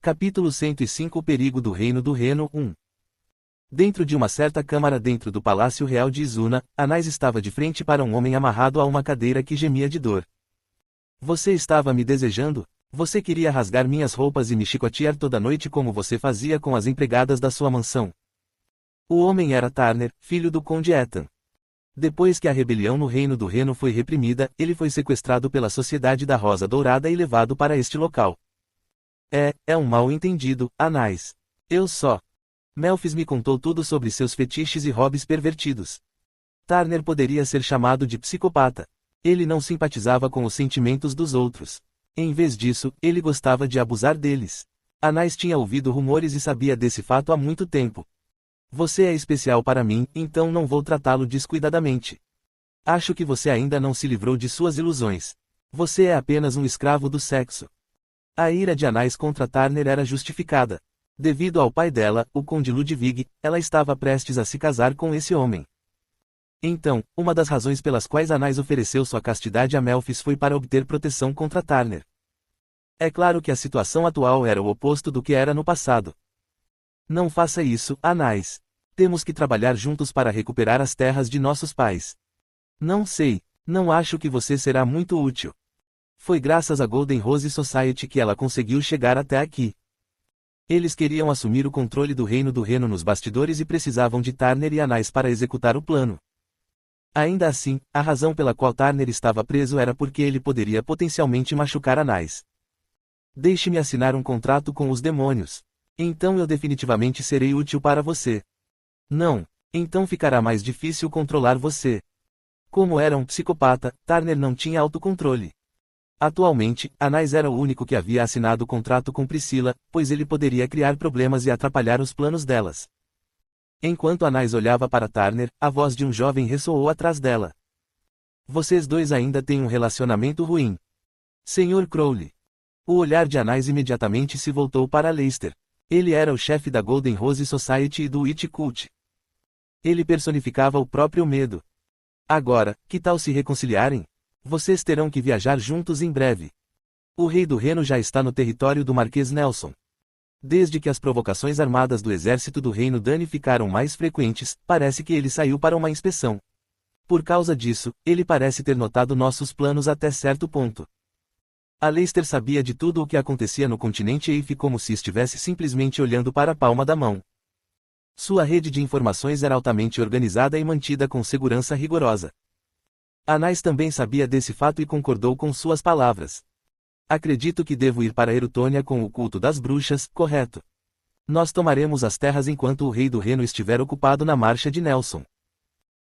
Capítulo 105 O perigo do reino do Reno 1. Dentro de uma certa câmara dentro do Palácio Real de Izuna, Anais estava de frente para um homem amarrado a uma cadeira que gemia de dor. Você estava me desejando? Você queria rasgar minhas roupas e me chicotear toda noite como você fazia com as empregadas da sua mansão. O homem era Turner, filho do Conde Ethan. Depois que a rebelião no Reino do Reno foi reprimida, ele foi sequestrado pela Sociedade da Rosa Dourada e levado para este local. É um mal-entendido, Anais. Melfis me contou tudo sobre seus fetiches e hobbies pervertidos. Turner poderia ser chamado de psicopata. Ele não simpatizava com os sentimentos dos outros. Em vez disso, ele gostava de abusar deles. Anais tinha ouvido rumores e sabia desse fato há muito tempo. Você é especial para mim, então não vou tratá-lo descuidadamente. Acho que você ainda não se livrou de suas ilusões. Você é apenas um escravo do sexo. A ira de Anais contra Turner era justificada. Devido ao pai dela, o Conde Ludwig, ela estava prestes a se casar com esse homem. Então, uma das razões pelas quais Anais ofereceu sua castidade a Melfis foi para obter proteção contra Turner. É claro que a situação atual era o oposto do que era no passado. Não faça isso, Anais. Temos que trabalhar juntos para recuperar as terras de nossos pais. Não acho que você será muito útil. Foi graças à Golden Rose Society que ela conseguiu chegar até aqui. Eles queriam assumir o controle do Reino do Reno nos bastidores e precisavam de Turner e Anais para executar o plano. Ainda assim, a razão pela qual Turner estava preso era porque ele poderia potencialmente machucar Anais. Deixe-me assinar um contrato com os demônios. Então eu definitivamente serei útil para você. Não, então ficará mais difícil controlar você. Como era um psicopata, Turner não tinha autocontrole. Atualmente, Anais era o único que havia assinado o contrato com Priscila, pois ele poderia criar problemas e atrapalhar os planos delas. Enquanto Anais olhava para Turner, a voz de um jovem ressoou atrás dela. Vocês dois ainda têm um relacionamento ruim. Sr. Crowley. O olhar de Anais imediatamente se voltou para Leicester. Ele era o chefe da Golden Rose Society e do Witch Cult. Ele personificava o próprio medo. Agora, que tal se reconciliarem? Vocês terão que viajar juntos em breve. O rei do Reno já está no território do Marquês Nelson. Desde que as provocações armadas do exército do Reino Dani ficaram mais frequentes, parece que ele saiu para uma inspeção. Por causa disso, ele parece ter notado nossos planos até certo ponto. A Leicester sabia de tudo o que acontecia no continente Eife como se estivesse simplesmente olhando para a palma da mão. Sua rede de informações era altamente organizada e mantida com segurança rigorosa. Anais também sabia desse fato e concordou com suas palavras. Acredito que devo ir para Erutônia com o culto das bruxas, correto? Nós tomaremos as terras enquanto o rei do Reno estiver ocupado na marcha de Nelson.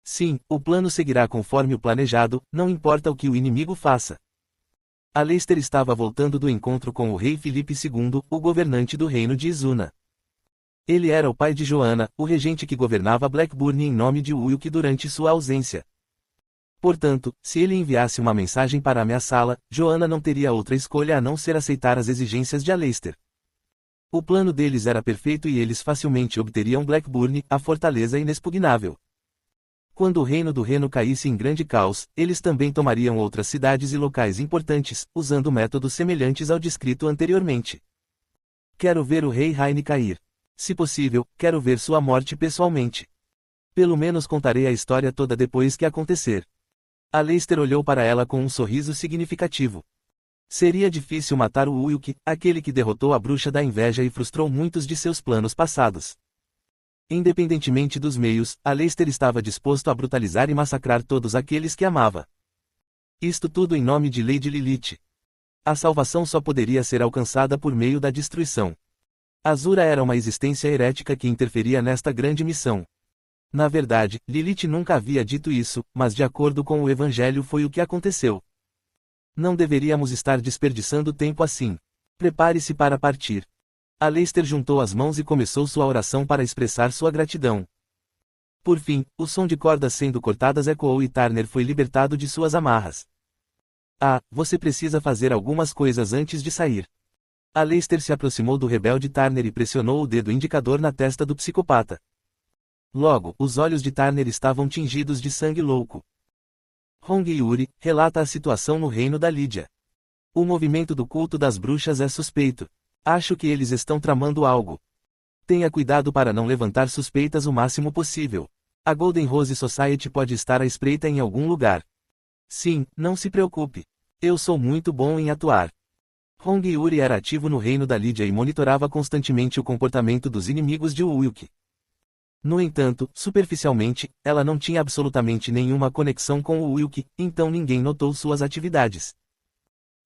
Sim, o plano seguirá conforme o planejado, não importa o que o inimigo faça. A Leicester estava voltando do encontro com o rei Filipe II, o governante do reino de Izuna. Ele era o pai de Joanna, o regente que governava Blackburn em nome de Wilk durante sua ausência. Portanto, se ele enviasse uma mensagem para ameaçá-la, Joanna não teria outra escolha a não ser aceitar as exigências de Aleister. O plano deles era perfeito e eles facilmente obteriam Blackburn, a fortaleza inexpugnável. Quando o Reino do Reno caísse em grande caos, eles também tomariam outras cidades e locais importantes, usando métodos semelhantes ao descrito anteriormente. Quero ver o rei Raine cair. Se possível, quero ver sua morte pessoalmente. Pelo menos contarei a história toda depois que acontecer. A Leicester olhou para ela com um sorriso significativo. Seria difícil matar o Wilk, aquele que derrotou a bruxa da inveja e frustrou muitos de seus planos passados. Independentemente dos meios, a Leicester estava disposto a brutalizar e massacrar todos aqueles que amava. Isto tudo em nome de Lady Lilith. A salvação só poderia ser alcançada por meio da destruição. Azura era uma existência herética que interferia nesta grande missão. Na verdade, Lilith nunca havia dito isso, mas de acordo com o Evangelho foi o que aconteceu. Não deveríamos estar desperdiçando tempo assim. Prepare-se para partir. A Leicester juntou as mãos e começou sua oração para expressar sua gratidão. Por fim, o som de cordas sendo cortadas ecoou e Turner foi libertado de suas amarras. Você precisa fazer algumas coisas antes de sair. A Leicester se aproximou do rebelde Turner e pressionou o dedo indicador na testa do psicopata. Logo, os olhos de Turner estavam tingidos de sangue louco. Hong Yuri relata a situação no reino da Lídia. O movimento do culto das bruxas é suspeito. Acho que eles estão tramando algo. Tenha cuidado para não levantar suspeitas o máximo possível. A Golden Rose Society pode estar à espreita em algum lugar. Sim, não se preocupe. Eu sou muito bom em atuar. Hong Yuri era ativo no reino da Lídia e monitorava constantemente o comportamento dos inimigos de Ulk. No entanto, superficialmente, ela não tinha absolutamente nenhuma conexão com o Ulk, então ninguém notou suas atividades.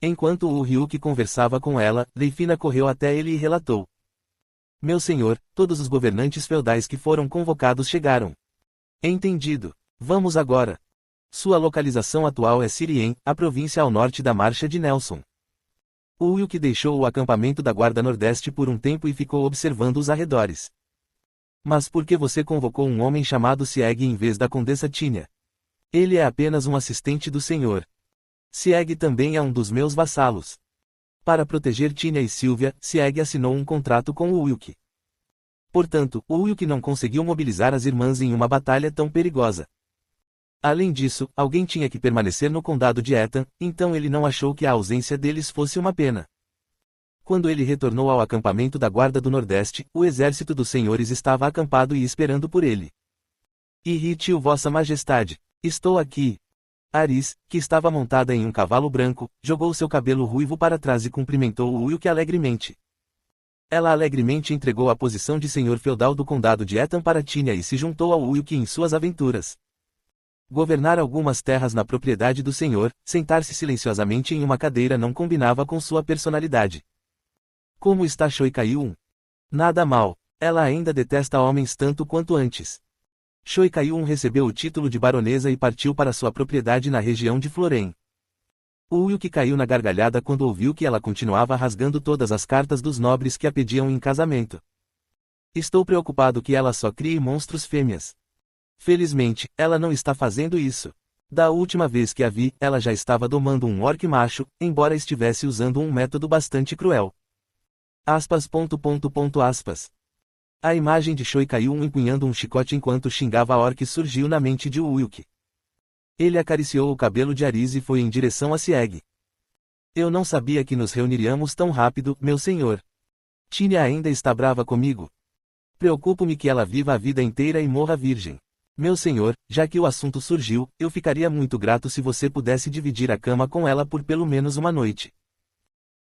Enquanto o Ryuk conversava com ela, Leifina correu até ele e relatou. Meu senhor, todos os governantes feudais que foram convocados chegaram. Entendido. Vamos agora. Sua localização atual é Sirien, a província ao norte da Marcha de Nelson. O Ulk deixou o acampamento da Guarda Nordeste por um tempo e ficou observando os arredores. Mas por que você convocou um homem chamado Sieg em vez da Condessa Tinia? Ele é apenas um assistente do senhor. Sieg também é um dos meus vassalos. Para proteger Tinia e Sylvia, Sieg assinou um contrato com o Ulk. Portanto, o Ulk não conseguiu mobilizar as irmãs em uma batalha tão perigosa. Além disso, alguém tinha que permanecer no condado de Ethan, então ele não achou que a ausência deles fosse uma pena. Quando ele retornou ao acampamento da Guarda do Nordeste, o exército dos senhores estava acampado e esperando por ele. Irrite-o, Vossa Majestade. Estou aqui. Aris, que estava montada em um cavalo branco, jogou seu cabelo ruivo para trás e cumprimentou o Ulk alegremente. Ela alegremente entregou a posição de senhor feudal do condado de Ethan para Tinia e se juntou ao Ulk em suas aventuras. Governar algumas terras na propriedade do senhor, sentar-se silenciosamente em uma cadeira não combinava com sua personalidade. Como está Shoikayun? Nada mal. Ela ainda detesta homens tanto quanto antes. Shoikayun recebeu o título de baronesa e partiu para sua propriedade na região de Floren. O Ulk caiu na gargalhada quando ouviu que ela continuava rasgando todas as cartas dos nobres que a pediam em casamento. Estou preocupado que ela só crie monstros fêmeas. Felizmente, ela não está fazendo isso. Da última vez que a vi, ela já estava domando um orc macho, embora estivesse usando um método bastante cruel. Aspas. A imagem de Shoikayun empunhando um chicote enquanto xingava a orc surgiu na mente de Ulk. Ele acariciou o cabelo de Aris e foi em direção a Sieg. Eu não sabia que nos reuniríamos tão rápido, meu senhor. Tinia ainda está brava comigo. Preocupo-me que ela viva a vida inteira e morra virgem. Meu senhor, já que o assunto surgiu, eu ficaria muito grato se você pudesse dividir a cama com ela por pelo menos uma noite.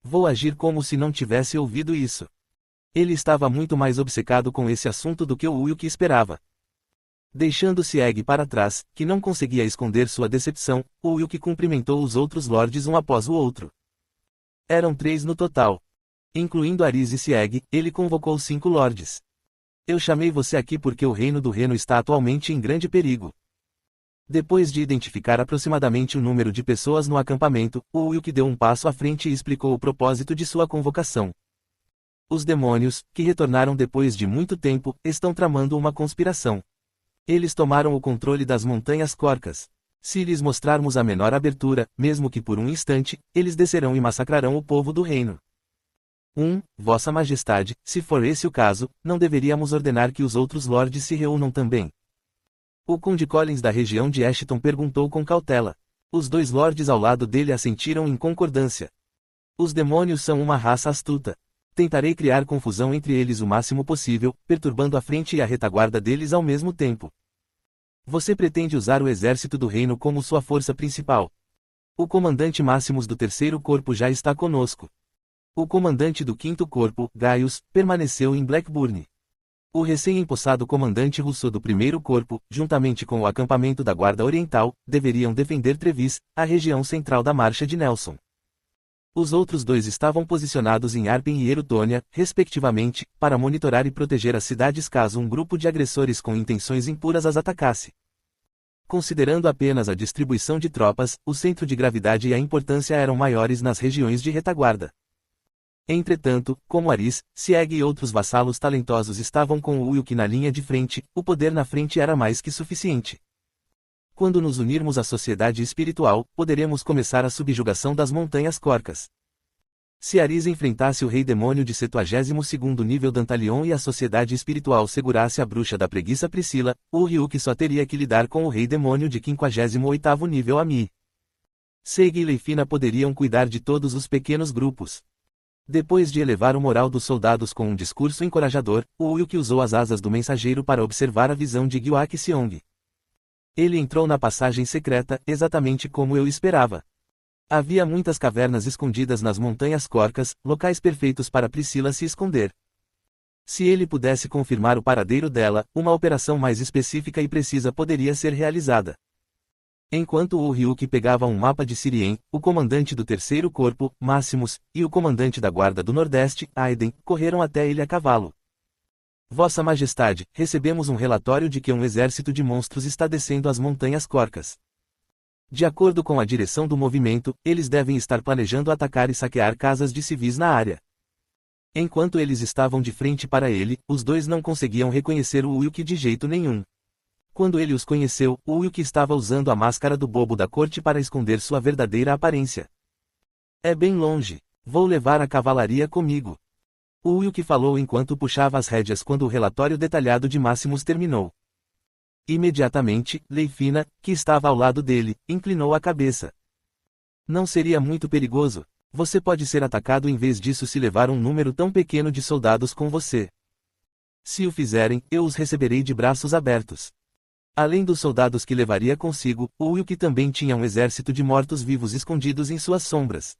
Vou agir como se não tivesse ouvido isso. Ele estava muito mais obcecado com esse assunto do que o Ulk esperava. Deixando Sieg para trás, que não conseguia esconder sua decepção, o Ulk cumprimentou os outros lordes um após o outro. Eram 3 no total. Incluindo Aris e Sieg, ele convocou 5 lordes. Eu chamei você aqui porque o reino do Reno está atualmente em grande perigo. Depois de identificar aproximadamente o número de pessoas no acampamento, o Ulk deu um passo à frente e explicou o propósito de sua convocação. Os demônios, que retornaram depois de muito tempo, estão tramando uma conspiração. Eles tomaram o controle das Montanhas Corcas. Se lhes mostrarmos a menor abertura, mesmo que por um instante, eles descerão e massacrarão o povo do reino. Vossa Majestade, se for esse o caso, não deveríamos ordenar que os outros lordes se reúnam também? O Conde Collins da região de Ashton perguntou com cautela. Os 2 lordes ao lado dele assentiram em concordância. Os demônios são uma raça astuta. Tentarei criar confusão entre eles o máximo possível, perturbando a frente e a retaguarda deles ao mesmo tempo. Você pretende usar o exército do reino como sua força principal. O comandante Máximos do 3º Corpo já está conosco. O comandante do 5º Corpo, Gaius, permaneceu em Blackburn. O recém-empossado comandante Rousseau do 1º Corpo, juntamente com o acampamento da Guarda Oriental, deveriam defender Trevis, a região central da Marcha de Nelson. Os outros 2 estavam posicionados em Arpen e Erutônia, respectivamente, para monitorar e proteger as cidades caso um grupo de agressores com intenções impuras as atacasse. Considerando apenas a distribuição de tropas, o centro de gravidade e a importância eram maiores nas regiões de retaguarda. Entretanto, como Aris, Sieg e outros vassalos talentosos estavam com o Ulk na linha de frente, o poder na frente era mais que suficiente. Quando nos unirmos à sociedade espiritual, poderemos começar a subjugação das Montanhas Corcas. Se Aris enfrentasse o Rei Demônio de 72º nível Dantalion e a sociedade espiritual segurasse a bruxa da preguiça Priscila, o Ryuk só teria que lidar com o Rei Demônio de 58º nível Ami. Seig e Leifina poderiam cuidar de todos os pequenos grupos. Depois de elevar o moral dos soldados com um discurso encorajador, o Wilk usou as asas do mensageiro para observar a visão de Gyu Seong. Ele entrou na passagem secreta, exatamente como eu esperava. Havia muitas cavernas escondidas nas montanhas Corcas, locais perfeitos para Priscila se esconder. Se ele pudesse confirmar o paradeiro dela, uma operação mais específica e precisa poderia ser realizada. Enquanto o Ryuk pegava um mapa de Sirien, o comandante do terceiro corpo, Maximus, e o comandante da guarda do Nordeste, Aiden, correram até ele a cavalo. Vossa Majestade, recebemos um relatório de que um exército de monstros está descendo as montanhas Corcas. De acordo com a direção do movimento, eles devem estar planejando atacar e saquear casas de civis na área. Enquanto eles estavam de frente para ele, os dois não conseguiam reconhecer o Wilk de jeito nenhum. Quando ele os conheceu, o Wilk estava usando a máscara do bobo da corte para esconder sua verdadeira aparência. É bem longe. Vou levar a cavalaria comigo. O Wilk falou enquanto puxava as rédeas quando o relatório detalhado de Maximus terminou. Imediatamente, Leifina, que estava ao lado dele, inclinou a cabeça. Não seria muito perigoso? Você pode ser atacado em vez disso se levar um número tão pequeno de soldados com você. Se o fizerem, eu os receberei de braços abertos. Além dos soldados que levaria consigo, o Wilk também tinha um exército de mortos-vivos escondidos em suas sombras.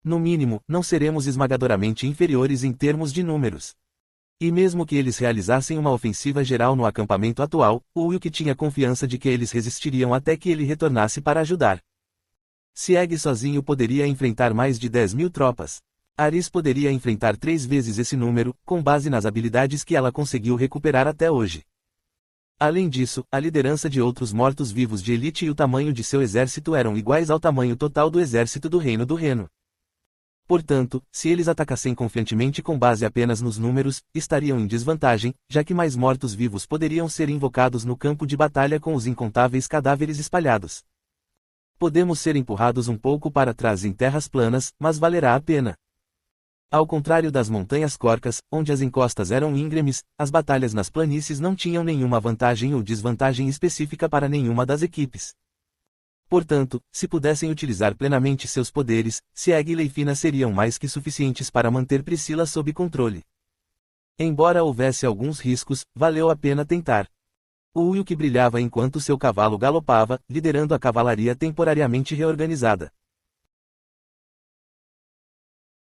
No mínimo, não seremos esmagadoramente inferiores em termos de números. E mesmo que eles realizassem uma ofensiva geral no acampamento atual, o Wilk tinha confiança de que eles resistiriam até que ele retornasse para ajudar. Sieg sozinho poderia enfrentar mais de 10.000 tropas. Aris poderia enfrentar 3 vezes esse número, com base nas habilidades que ela conseguiu recuperar até hoje. Além disso, a liderança de outros mortos-vivos de elite e o tamanho de seu exército eram iguais ao tamanho total do exército do Reino do Reno. Portanto, se eles atacassem confiantemente com base apenas nos números, estariam em desvantagem, já que mais mortos-vivos poderiam ser invocados no campo de batalha com os incontáveis cadáveres espalhados. Podemos ser empurrados um pouco para trás em terras planas, mas valerá a pena. Ao contrário das montanhas Corcas, onde as encostas eram íngremes, as batalhas nas planícies não tinham nenhuma vantagem ou desvantagem específica para nenhuma das equipes. Portanto, se pudessem utilizar plenamente seus poderes, Sieg e Leifina seriam mais que suficientes para manter Priscila sob controle. Embora houvesse alguns riscos, valeu a pena tentar. O Wilk brilhava enquanto seu cavalo galopava, liderando a cavalaria temporariamente reorganizada.